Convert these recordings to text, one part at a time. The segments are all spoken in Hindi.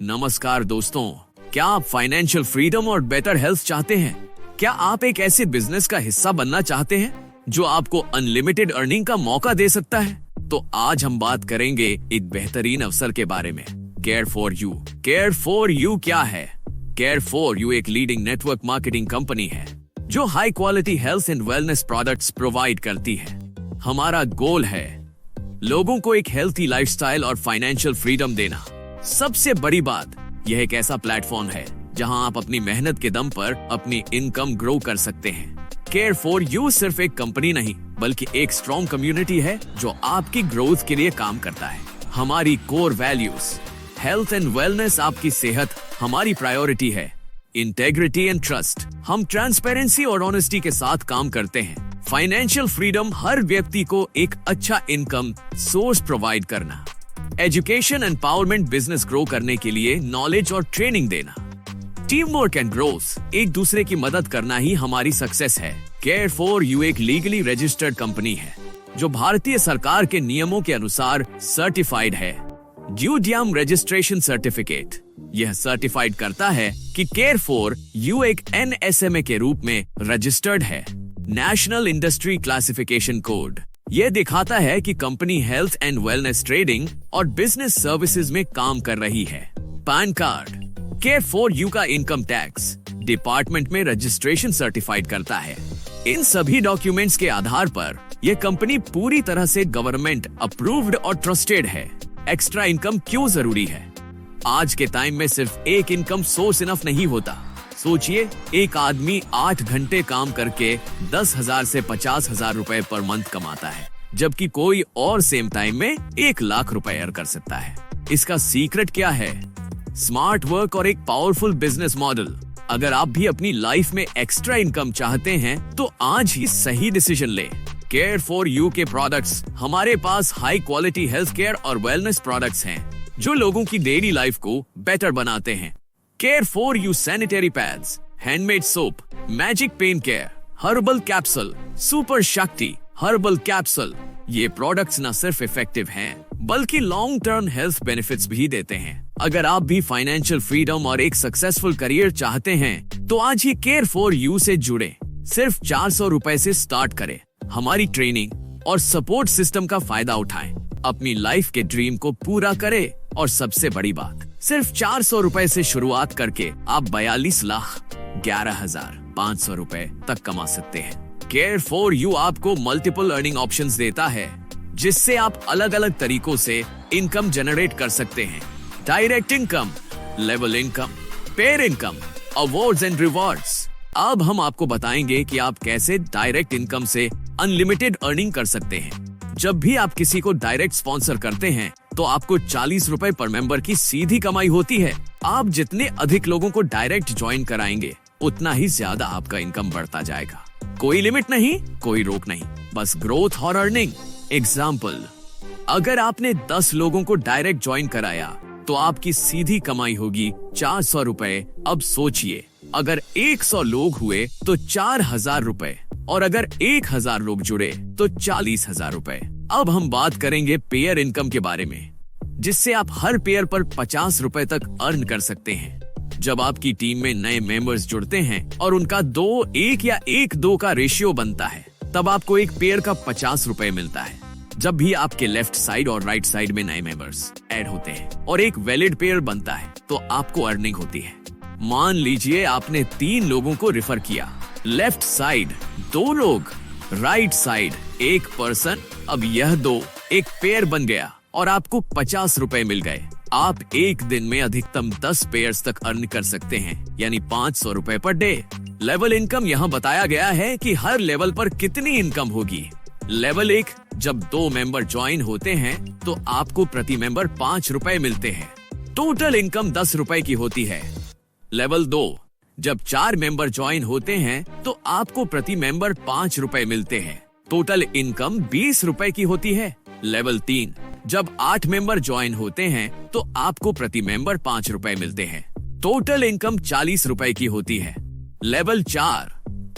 नमस्कार दोस्तों, क्या आप फाइनेंशियल फ्रीडम और बेटर हेल्थ चाहते हैं? क्या आप एक ऐसे बिजनेस का हिस्सा बनना चाहते हैं जो आपको अनलिमिटेड अर्निंग का मौका दे सकता है? तो आज हम बात करेंगे एक बेहतरीन अवसर के बारे में, care for you. Care for you क्या है? केयर फॉर यू एक लीडिंग नेटवर्क मार्केटिंग कंपनी है जो high quality health and wellness products provide करती है। हमारा गोल है लोगों को एक हेल्थी लाइफस्टाइल और फाइनेंशियल फ्रीडम देना। सबसे बड़ी बात, यह एक ऐसा प्लेटफॉर्म है जहां आप अपनी मेहनत के दम पर अपनी इनकम ग्रो कर सकते हैं। केयर फॉर यू सिर्फ एक कंपनी नहीं, बल्कि एक स्ट्रॉन्ग कम्युनिटी है जो आपकी ग्रोथ के लिए काम करता है। हमारी core values, health and wellness, आपकी सेहत हमारी प्रायोरिटी है। इंटेग्रिटी एंड ट्रस्ट, हम ट्रांसपेरेंसी और ऑनेस्टी के साथ काम करते हैं। फाइनेंशियल फ्रीडम, हर व्यक्ति को एक अच्छा इनकम सोर्स प्रोवाइड करना। एजुकेशन एम्पावरमेंट, बिजनेस ग्रो करने के लिए नॉलेज और ट्रेनिंग देना। टीम वर्क एंड ग्रोथ, एक दूसरे की मदद करना ही हमारी सक्सेस है। केयर फॉर यू एक लीगली रजिस्टर्ड कंपनी है जो भारतीय सरकार के नियमों के अनुसार सर्टिफाइड है। ड्यूडियम रजिस्ट्रेशन सर्टिफिकेट, यह सर्टिफाइड करता है कि केयर फॉर यू एक NSMA के रूप में रजिस्टर्ड है। नेशनल इंडस्ट्री क्लासिफिकेशन कोड, यह दिखाता है कि company health and wellness, trading और बिजनेस सर्विसेज में काम कर रही है। Pan card, care for you का इनकम टैक्स डिपार्टमेंट में रजिस्ट्रेशन सर्टिफाइड करता है। इन सभी डॉक्यूमेंट्स के आधार पर यह कंपनी पूरी तरह से गवर्नमेंट अप्रूव्ड और ट्रस्टेड है। एक्स्ट्रा इनकम क्यों जरूरी है? आज के टाइम में सिर्फ एक इनकम सोर्स इनफ नहीं होता। सोचिए, एक आदमी 8 घंटे काम करके 10,000 से 50,000 रुपए पर मंथ कमाता है, जबकि कोई और सेम टाइम में 1 लाख रुपए अर्न कर सकता है। इसका सीक्रेट क्या है? स्मार्ट वर्क और एक पावरफुल बिजनेस मॉडल। अगर आप भी अपनी लाइफ में एक्स्ट्रा इनकम चाहते हैं तो आज ही सही डिसीजन ले। केयर फॉर यू के प्रोडक्ट्स, हमारे पास हाई क्वालिटी हेल्थ केयर और वेलनेस प्रोडक्ट्स हैं जो लोगों की डेली लाइफ को बेटर बनाते हैं। Care for you sanitary pads, handmade soap, magic pain care, herbal capsule, super Shakti herbal capsule, ये प्रोडक्ट्स न सिर्फ इफेक्टिव हैं, बल्कि लॉन्ग टर्म हेल्थ बेनिफिट्स भी देते हैं। अगर आप भी फाइनेंशियल फ्रीडम और एक सक्सेसफुल करियर चाहते हैं तो आज ही केयर फॉर यू से जुड़े। सिर्फ 400 रुपए से स्टार्ट करें। हमारी ट्रेनिंग और सपोर्ट सिस्टम का फायदा उठाएं। अपनी लाइफ के ड्रीम को पूरा करें। और सबसे बड़ी बात, सिर्फ 400 रुपए से शुरुआत करके आप 42,11,500 रुपए तक कमा सकते हैं। केयर फॉर यू आपको मल्टीपल अर्निंग ऑप्शंस देता है, जिससे आप अलग अलग तरीकों से इनकम जनरेट कर सकते हैं। Direct income, level income, pair income, awards and rewards. अब हम आपको बताएंगे कि आप कैसे डायरेक्ट इनकम से अनलिमिटेड अर्निंग कर सकते हैं। जब भी आप किसी को डायरेक्ट स्पॉन्सर करते हैं तो आपको 40 रुपए पर मेंबर की सीधी कमाई होती है। आप जितने अधिक लोगों को डायरेक्ट ज्वाइन कराएंगे, उतना ही ज्यादा आपका इनकम बढ़ता जाएगा। कोई लिमिट नहीं, कोई रोक नहीं, बस ग्रोथ और अर्निंग। एग्जाम्पल, अगर आपने 10 लोगों को डायरेक्ट ज्वाइन कराया तो आपकी सीधी कमाई होगी 400 रुपए। अब सोचिए, अगर 100 लोग हुए तो 4,000 रुपए, और अगर 1,000 लोग जुड़े तो 40,000 रुपए। अब हम बात करेंगे पेयर इनकम के बारे में, जिससे आप हर पेयर पर 50 रुपए तक अर्न कर सकते हैं। जब आपकी टीम में नए मेंबर्स जुड़ते हैं और उनका 2:1 या 1:2 का रेशियो बनता है, तब आपको एक पेयर का 50 रुपए मिलता है। जब भी आपके लेफ्ट साइड और राइट साइड में नए मेंबर्स ऐड होते हैं और एक वैलिड पेयर बनता है, तो आपको अर्निंग होती है। मान लीजिए आपने 3 लोगों को रेफर किया, लेफ्ट साइड 2 लोग, राइट साइड 1 पर्सन। अब यह 2 एक पेयर बन गया और आपको 50 रुपए मिल गए। आप एक दिन में अधिकतम 10 पेयर्स तक अर्न कर सकते हैं, यानी 500 रुपए पर डे। लेवल इनकम, यहाँ बताया गया है कि हर लेवल पर कितनी इनकम होगी। लेवल 1, जब 2 मेंबर ज्वाइन होते हैं तो आपको प्रति मेंबर 5 रुपए मिलते हैं। टोटल इनकम 10 रुपए की होती है। लेवल 2, जब 4 मेंबर ज्वाइन होते हैं तो आपको प्रति मेंबर 5 रुपए मिलते हैं। टोटल इनकम 20 रुपए की होती है। लेवल 3, जब 8 मेंबर ज्वाइन होते हैं तो आपको प्रति मेंबर 5 रुपए मिलते हैं। टोटल इनकम 40 रुपए की होती है। लेवल 4,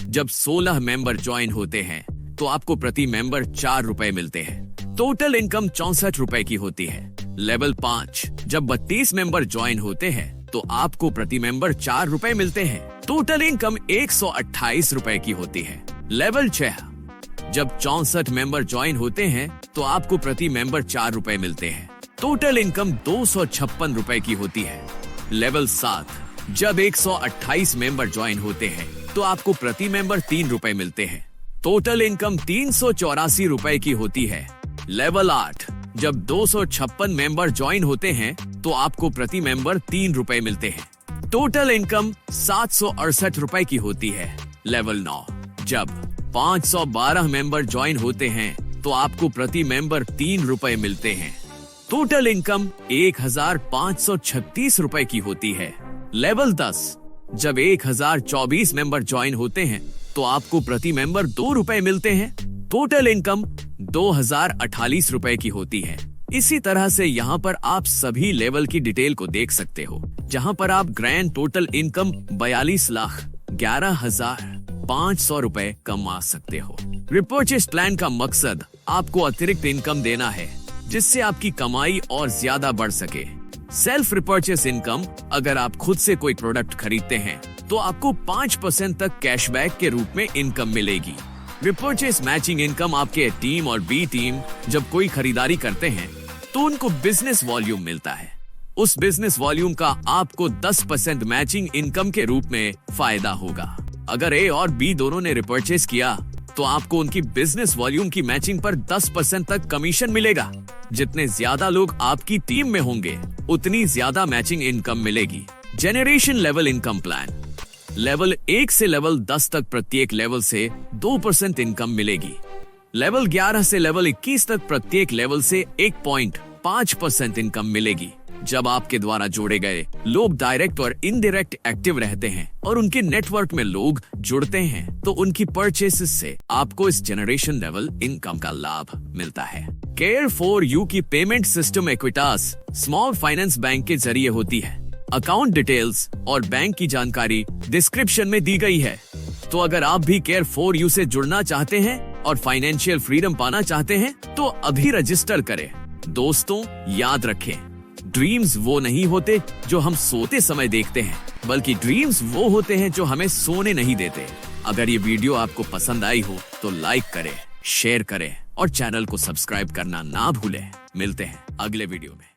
जब 16 मेंबर ज्वाइन होते हैं तो आपको प्रति मेंबर 4 रुपए मिलते हैं। टोटल इनकम 64 रुपए की होती है। लेवल 5, जब 32 मेंबर ज्वाइन होते हैं तो आपको प्रति मेंबर 4 रुपए मिलते हैं। टोटल इनकम 128 रुपए की होती है। लेवल 6, जब 64 मेंबर ज्वाइन होते हैं तो आपको प्रति मेंबर 4 रुपए मिलते हैं। टोटल इनकम 256 रुपए की होती है। लेवल 7, जब 128 मेंबर ज्वाइन होते हैं तो आपको प्रति मेंबर 3 रुपए मिलते हैं। टोटल इनकम 384 रुपए की होती है। लेवल 8, जब 256 मेंबर ज्वाइन होते हैं तो आपको प्रति मेंबर 3 रुपए मिलते हैं। टोटल इनकम 768 रुपए की होती है। लेवल 9, जब 512 मेंबर ज्वाइन होते हैं तो आपको प्रति मेंबर 3 रुपए मिलते हैं। टोटल इनकम 1536 रुपए की होती है। लेवल 10, जब 1024 मेंबर ज्वाइन होते हैं तो आपको प्रति मेंबर 2 रुपए मिलते हैं। टोटल इनकम 2048 रुपए की होती है। इसी तरह से यहाँ पर आप सभी लेवल की डिटेल को देख सकते हो, जहाँ पर आप ग्रैंड टोटल इनकम 42,11,500 रुपए कमा सकते हो। रिपर्चेस प्लान का मकसद आपको अतिरिक्त इनकम देना है, जिससे आपकी कमाई और ज्यादा बढ़ सके। सेल्फ रिपर्चेस इनकम, अगर आप खुद से कोई प्रोडक्ट खरीदते हैं तो आपको 5% तक कैशबैक के रूप में इनकम मिलेगी। रिपर्चेस मैचिंग इनकम, आपके टीम और बी टीम जब कोई खरीदारी करते हैं तो उनको बिजनेस वॉल्यूम मिलता है। उस बिजनेस वॉल्यूम का आपको 10% मैचिंग इनकम के रूप में फायदा होगा। अगर ए और बी दोनों ने रिपर्चेस किया तो आपको उनकी बिजनेस वॉल्यूम की मैचिंग पर 10% तक कमीशन मिलेगा। जितने ज्यादा लोग आपकी टीम में होंगे उतनी ज्यादा मैचिंग इनकम मिलेगी। Generation level income plan, level 1 से लेवल 10 तक प्रत्येक लेवल से 2% इनकम मिलेगी। लेवल 11 से लेवल 21 तक प्रत्येक लेवल से 1.5% इनकम मिलेगी। जब आपके द्वारा जोड़े गए लोग डायरेक्ट और इनडायरेक्ट एक्टिव रहते हैं और उनके नेटवर्क में लोग जुड़ते हैं तो उनकी परचेसेस से आपको इस जनरेशन लेवल इनकम का लाभ मिलता है। केयर फॉर यू की payment system Equitas small finance bank के जरिए होती है। अकाउंट डिटेल्स और बैंक की जानकारी डिस्क्रिप्शन में दी गई है। तो अगर आप भी केयर फॉर यू से जुड़ना चाहते हैं और फाइनेंशियल फ्रीडम पाना चाहते हैं तो अभी रजिस्टर करें। दोस्तों, याद रखें, ड्रीम्स वो नहीं होते जो हम सोते समय देखते हैं, बल्कि ड्रीम्स वो होते हैं जो हमें सोने नहीं देते। अगर ये वीडियो आपको पसंद आई हो तो लाइक करें, शेयर करें और चैनल को सब्सक्राइब करना ना भूलें। मिलते हैं अगले वीडियो में।